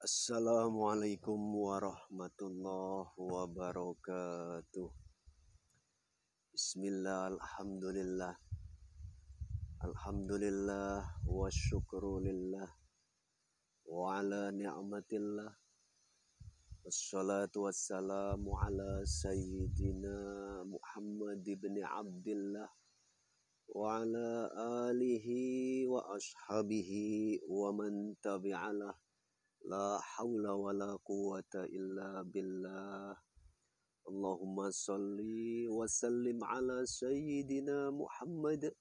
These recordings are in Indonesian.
Assalamualaikum warahmatullahi wabarakatuh. Bismillah, alhamdulillah. Alhamdulillah wa syukrulillah wa ala ni'matillah. Wassalatu wassalamu ala sayyidina Muhammad ibn Abdillah wa ala alihi wa ashabihi wa man tabi'alah. La haula wa la quwata illa billah. Allahumma salli wa sallim ala sayyidina Muhammad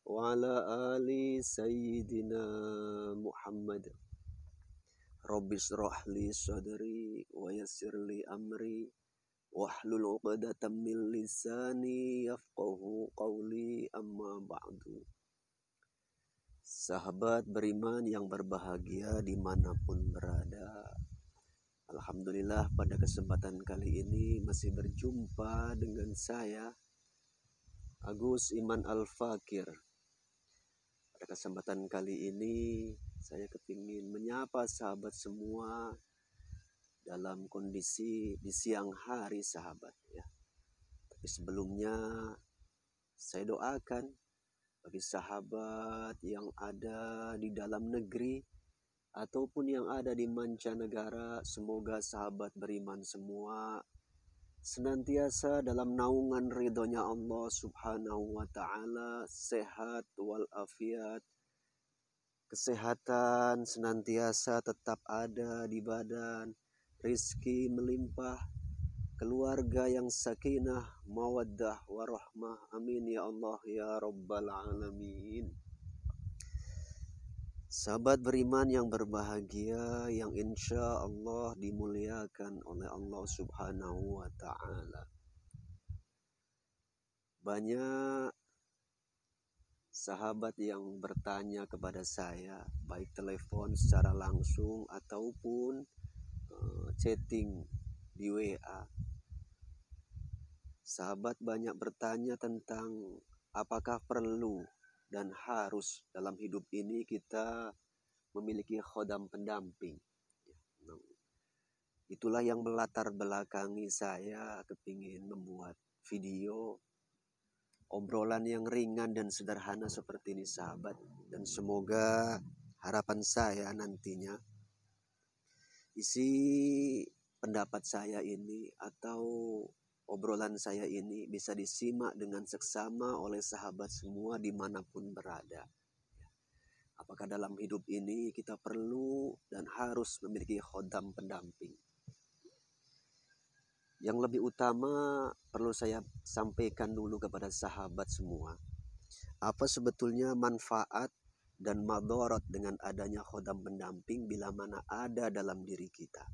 wa ala ali sayyidina Muhammad. Rabbi shrah li sadri wa yassir li amri wahlul 'uqdatam min lisani yafqahu qawli, amma ba'du. Sahabat beriman yang berbahagia dimanapun berada, alhamdulillah pada kesempatan kali ini masih berjumpa dengan saya Agus Iman Al-Fakir. Pada kesempatan kali ini saya kepingin menyapa sahabat semua dalam kondisi di siang hari sahabat ya. Tapi sebelumnya saya doakan bagi sahabat yang ada di dalam negeri ataupun yang ada di mancanegara, semoga sahabat beriman semua senantiasa dalam naungan ridhonya Allah subhanahu wa ta'ala, sehat walafiat, kesehatan senantiasa tetap ada di badan, rizki melimpah, keluarga yang sakinah, mawaddah, warahmah. Amin ya Allah ya Rabbal Alamin. Sahabat beriman yang berbahagia, yang insya Allah dimuliakan oleh Allah subhanahu wa ta'ala. Banyak sahabat yang bertanya kepada saya, baik telepon secara langsung ataupun chatting di WA. Sahabat banyak bertanya tentang apakah perlu dan harus dalam hidup ini kita memiliki khodam pendamping. Itulah yang melatar belakangi saya kepingin membuat video obrolan yang ringan dan sederhana seperti ini sahabat. Dan semoga harapan saya nantinya isi pendapat saya ini atau obrolan saya ini bisa disimak dengan seksama oleh sahabat semua dimanapun berada. Apakah dalam hidup ini kita perlu dan harus memiliki khodam pendamping? Yang lebih utama perlu saya sampaikan dulu kepada sahabat semua, apa sebetulnya manfaat dan madarat dengan adanya khodam pendamping bila mana ada dalam diri kita.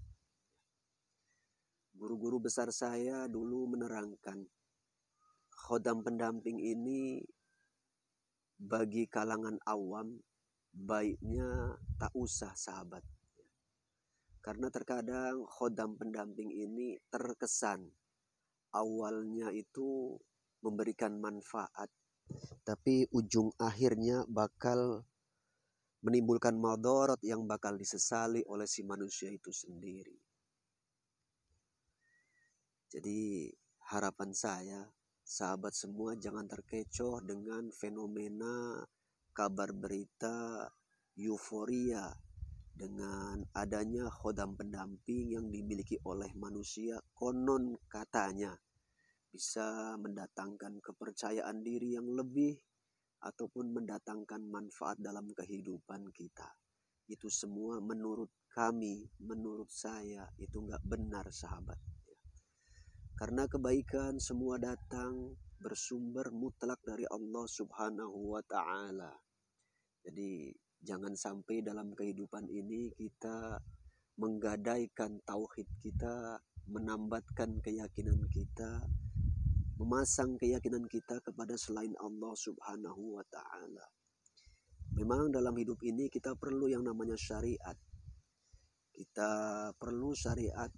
Guru-guru besar saya dulu menerangkan khodam pendamping ini bagi kalangan awam baiknya tak usah sahabat. Karena terkadang khodam pendamping ini terkesan awalnya itu memberikan manfaat, tapi ujung akhirnya bakal menimbulkan madarat yang bakal disesali oleh si manusia itu sendiri. Jadi harapan saya, sahabat semua jangan terkecoh dengan fenomena kabar berita euforia dengan adanya khodam pendamping yang dimiliki oleh manusia. Konon katanya bisa mendatangkan kepercayaan diri yang lebih ataupun mendatangkan manfaat dalam kehidupan kita. Itu semua menurut kami, menurut saya itu gak benar sahabat. Karena kebaikan semua datang bersumber mutlak dari Allah subhanahu wa ta'ala. Jadi jangan sampai dalam kehidupan ini kita menggadaikan tauhid kita, menambatkan keyakinan kita, memasang keyakinan kita kepada selain Allah subhanahu wa ta'ala. Memang dalam hidup ini kita perlu yang namanya syariat. Kita perlu syariat,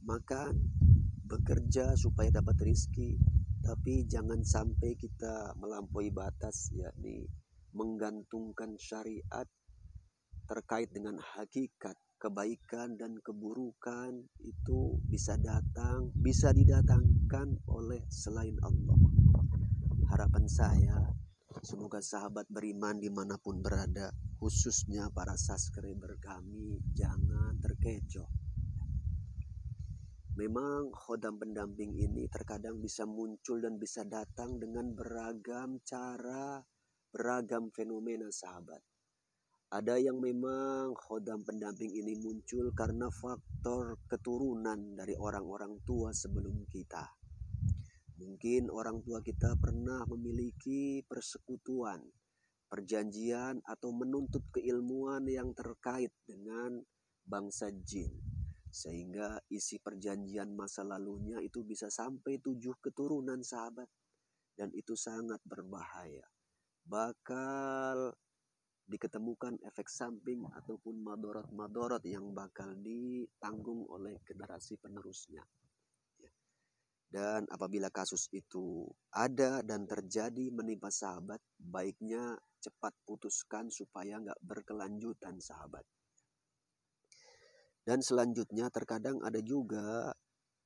makan, bekerja supaya dapat rizki, tapi jangan sampai kita melampaui batas, yakni menggantungkan syariat terkait dengan hakikat kebaikan dan keburukan itu bisa didatangkan oleh selain Allah. Harapan saya, semoga sahabat beriman dimanapun berada, khususnya para subscriber kami, jangan terkecoh. Memang khodam pendamping ini terkadang bisa muncul dan bisa datang dengan beragam cara, beragam fenomena sahabat. Ada yang memang khodam pendamping ini muncul karena faktor keturunan dari orang-orang tua sebelum kita. Mungkin orang tua kita pernah memiliki persekutuan, perjanjian atau menuntut keilmuan yang terkait dengan bangsa jin. Sehingga isi perjanjian masa lalunya itu bisa sampai 7 keturunan sahabat. Dan itu sangat berbahaya. Bakal diketemukan efek samping ataupun madorot yang bakal ditanggung oleh generasi penerusnya. Dan apabila kasus itu ada dan terjadi menimpa sahabat, baiknya cepat putuskan supaya nggak berkelanjutan sahabat. Dan selanjutnya terkadang ada juga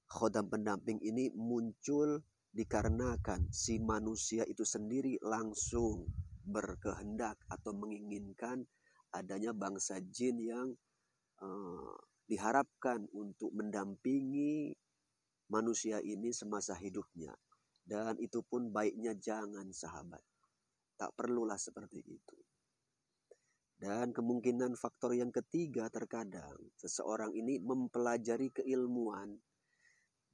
khodam pendamping ini muncul dikarenakan si manusia itu sendiri langsung berkehendak atau menginginkan adanya bangsa jin yang diharapkan untuk mendampingi manusia ini semasa hidupnya. Dan itu pun baiknya jangan sahabat. Tak perlulah seperti itu. Dan kemungkinan faktor yang ketiga terkadang seseorang ini mempelajari keilmuan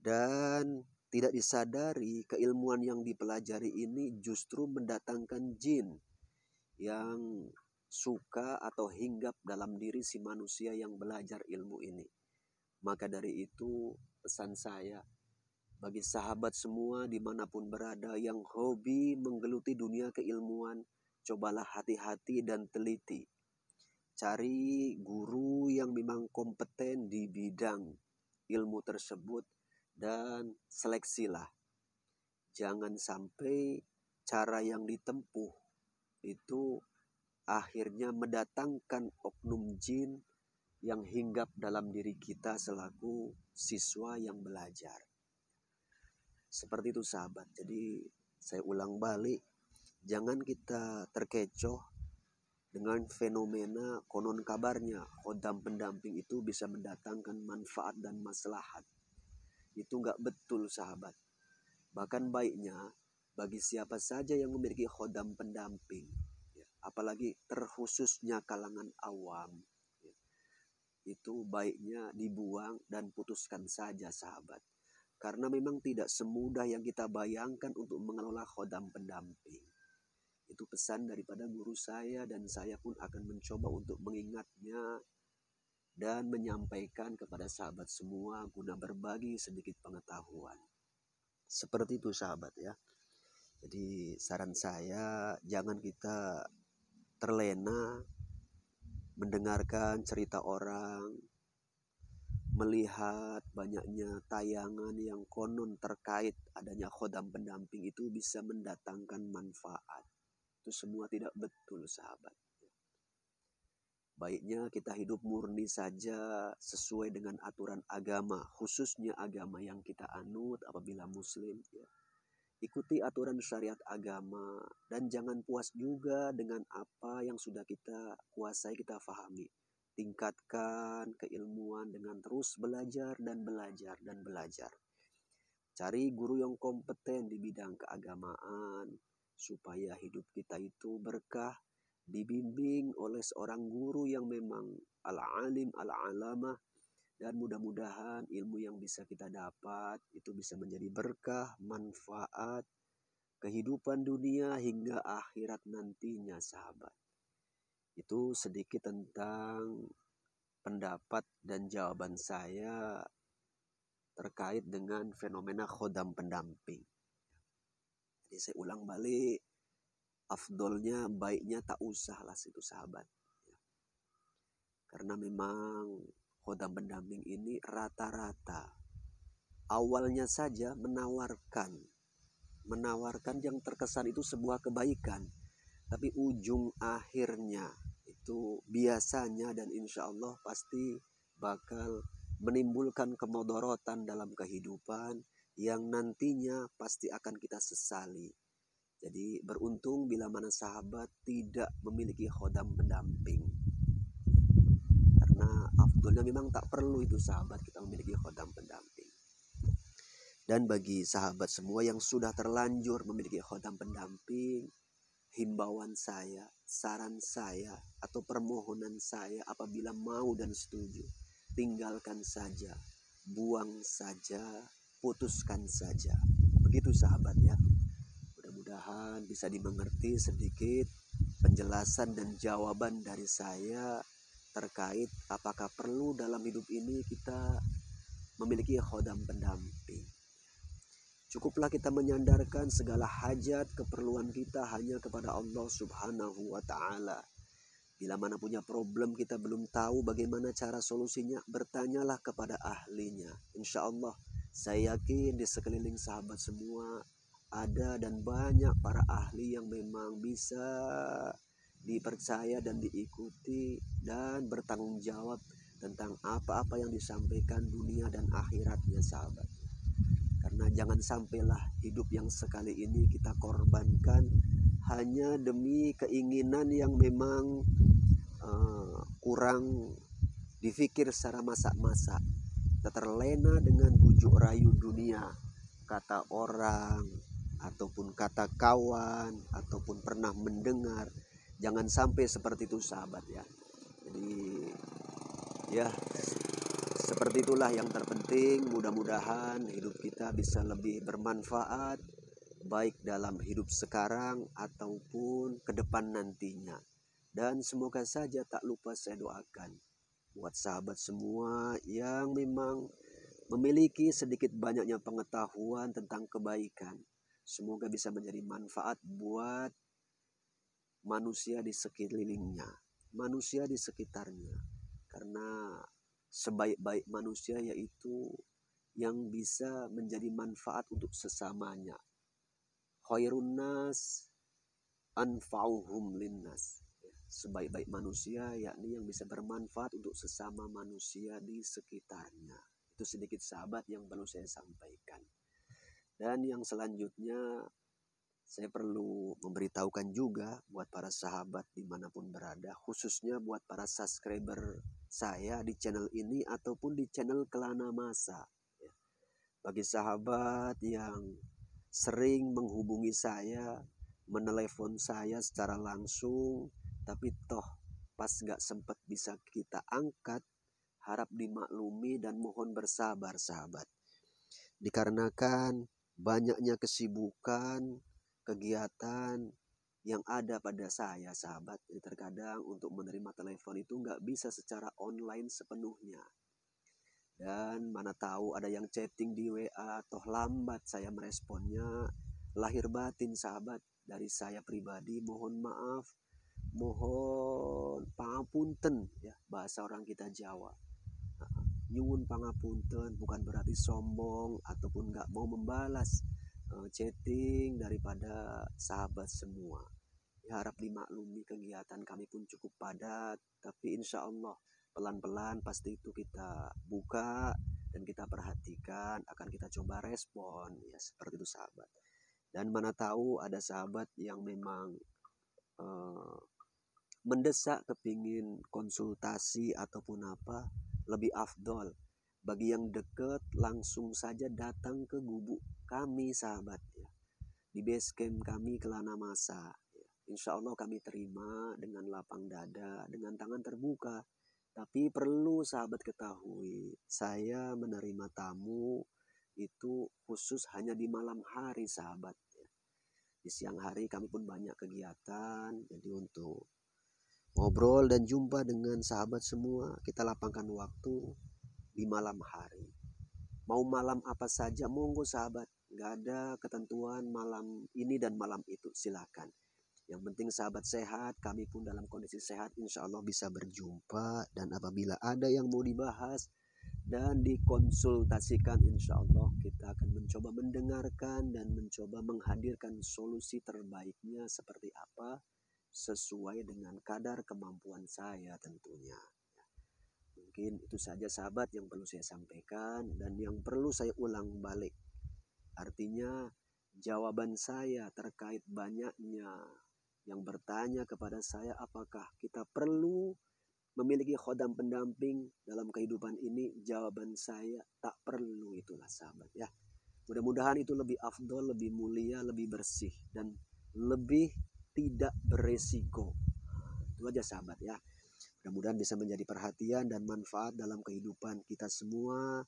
dan tidak disadari keilmuan yang dipelajari ini justru mendatangkan jin yang suka atau hinggap dalam diri si manusia yang belajar ilmu ini. Maka dari itu pesan saya bagi sahabat semua dimanapun berada yang hobi menggeluti dunia keilmuan, cobalah hati-hati dan teliti. Cari guru yang memang kompeten di bidang ilmu tersebut dan seleksilah. Jangan sampai cara yang ditempuh itu akhirnya mendatangkan oknum jin yang hinggap dalam diri kita selaku siswa yang belajar. Seperti itu sahabat. Jadi saya ulang balik, jangan kita terkecoh dengan fenomena konon kabarnya khodam pendamping itu bisa mendatangkan manfaat dan maslahat. Itu nggak betul sahabat. Bahkan baiknya bagi siapa saja yang memiliki khodam pendamping, apalagi terkhususnya kalangan awam, itu baiknya dibuang dan putuskan saja sahabat. Karena memang tidak semudah yang kita bayangkan untuk mengelola khodam pendamping. Itu pesan daripada guru saya dan saya pun akan mencoba untuk mengingatnya dan menyampaikan kepada sahabat semua guna berbagi sedikit pengetahuan. Seperti itu sahabat ya. Jadi saran saya jangan kita terlena mendengarkan cerita orang, melihat banyaknya tayangan yang konon terkait adanya khodam pendamping itu bisa mendatangkan manfaat. Itu semua tidak betul sahabat. Baiknya kita hidup murni saja sesuai dengan aturan agama, khususnya agama yang kita anut apabila muslim. Ya. Ikuti aturan syariat agama dan jangan puas juga dengan apa yang sudah kita kuasai, kita fahami. Tingkatkan keilmuan dengan terus belajar dan belajar dan belajar. Cari guru yang kompeten di bidang keagamaan supaya hidup kita itu berkah, dibimbing oleh seorang guru yang memang al-alim al-alamah, dan mudah-mudahan ilmu yang bisa kita dapat itu bisa menjadi berkah, manfaat, kehidupan dunia hingga akhirat nantinya sahabat. Itu sedikit tentang pendapat dan jawaban saya terkait dengan fenomena khodam pendamping. Jadi saya ulang balik, afdolnya baiknya tak usahlah situ sahabat. Karena memang khodam pendamping ini rata-rata awalnya saja menawarkan yang terkesan itu sebuah kebaikan, tapi ujung akhirnya itu biasanya dan insya Allah pasti bakal menimbulkan kemudorotan dalam kehidupan yang nantinya pasti akan kita sesali. Jadi beruntung bila mana sahabat tidak memiliki khodam pendamping. Karena afdolnya memang tak perlu itu sahabat kita memiliki khodam pendamping. Dan bagi sahabat semua yang sudah terlanjur memiliki khodam pendamping, himbauan saya, saran saya, atau permohonan saya apabila mau dan setuju, tinggalkan saja, buang saja, putuskan saja. Begitu sahabat ya. Mudah-mudahan bisa dimengerti sedikit penjelasan dan jawaban dari saya terkait apakah perlu dalam hidup ini kita memiliki khodam pendamping. Cukuplah kita menyandarkan segala hajat keperluan kita hanya kepada Allah Subhanahu wa Ta'ala. Bila mana punya problem kita belum tahu bagaimana cara solusinya, bertanyalah kepada ahlinya. Insya Allah saya yakin di sekeliling sahabat semua ada dan banyak para ahli yang memang bisa dipercaya dan diikuti dan bertanggung jawab tentang apa-apa yang disampaikan dunia dan akhiratnya sahabat. Karena jangan sampailah hidup yang sekali ini kita korbankan hanya demi keinginan yang memang kurang difikir secara masak-masak. Kita terlena dengan bujuk rayu dunia, kata orang, ataupun kata kawan, ataupun pernah mendengar. Jangan sampai seperti itu sahabat ya. Jadi ya seperti itulah yang terpenting. Mudah-mudahan hidup kita bisa lebih bermanfaat, baik dalam hidup sekarang ataupun ke depan nantinya. Dan semoga saja tak lupa saya doakan buat sahabat semua yang memang memiliki sedikit banyaknya pengetahuan tentang kebaikan. Semoga bisa menjadi manfaat buat manusia di sekelilingnya, manusia di sekitarnya. Karena sebaik-baik manusia yaitu yang bisa menjadi manfaat untuk sesamanya. Khairun nas anfa'uhum linnas. Sebaik-baik manusia yakni yang bisa bermanfaat untuk sesama manusia di sekitarnya. Itu sedikit sahabat yang perlu saya sampaikan. Dan yang selanjutnya saya perlu memberitahukan juga buat para sahabat dimanapun berada, khususnya buat para subscriber saya di channel ini ataupun di channel Kelana Masa. Bagi sahabat yang sering menghubungi saya, menelepon saya secara langsung, tapi toh pas gak sempat bisa kita angkat, harap dimaklumi dan mohon bersabar sahabat. Dikarenakan banyaknya kesibukan, kegiatan yang ada pada saya sahabat. Jadi terkadang untuk menerima telepon itu gak bisa secara online sepenuhnya. Dan mana tahu ada yang chatting di WA, toh lambat saya meresponnya. Lahir batin sahabat dari saya pribadi, mohon maaf, mohon pangapunten ya, bahasa orang kita Jawa. Nyuwun pangapunten bukan berarti sombong ataupun gak mau membalas chatting daripada sahabat semua. Ya, harap dimaklumi kegiatan kami pun cukup padat, tapi insya Allah pelan-pelan pasti itu kita buka dan kita perhatikan, akan kita coba respon ya, seperti itu sahabat. Dan mana tahu ada sahabat yang memang mendesak kepingin konsultasi ataupun apa, lebih afdol bagi yang deket langsung saja datang ke gubuk kami sahabat ya, di base camp kami Kelana Masa ya. Insya Allah kami terima dengan lapang dada, dengan tangan terbuka. Tapi perlu sahabat ketahui, saya menerima tamu itu khusus hanya di malam hari sahabat ya. Di siang hari kami pun banyak kegiatan, jadi untuk ngobrol dan jumpa dengan sahabat semua kita lapangkan waktu di malam hari. Mau malam apa saja monggo sahabat, gak ada ketentuan malam ini dan malam itu, silakan. Yang penting sahabat sehat, kami pun dalam kondisi sehat, insya Allah bisa berjumpa. Dan apabila ada yang mau dibahas dan dikonsultasikan, insya Allah kita akan mencoba mendengarkan dan mencoba menghadirkan solusi terbaiknya seperti apa, sesuai dengan kadar kemampuan saya tentunya. Mungkin itu saja sahabat yang perlu saya sampaikan dan yang perlu saya ulang balik. Artinya jawaban saya terkait banyaknya yang bertanya kepada saya apakah kita perlu memiliki khodam pendamping dalam kehidupan ini, jawaban saya tak perlu, itulah sahabat ya. Mudah-mudahan itu lebih afdol, lebih mulia, lebih bersih dan lebih tidak beresiko. Itu aja sahabat ya. Mudah-mudahan bisa menjadi perhatian dan manfaat dalam kehidupan kita semua.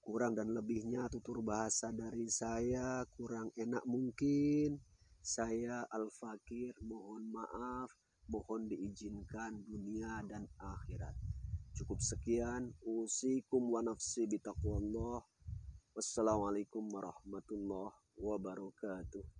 Kurang dan lebihnya tutur bahasa dari saya kurang enak mungkin. Saya Al-Fakir mohon maaf, mohon diizinkan dunia dan akhirat. Cukup sekian. Usikum wa nafsi bitaqwallah. Wassalamualaikum warahmatullahi wabarakatuh.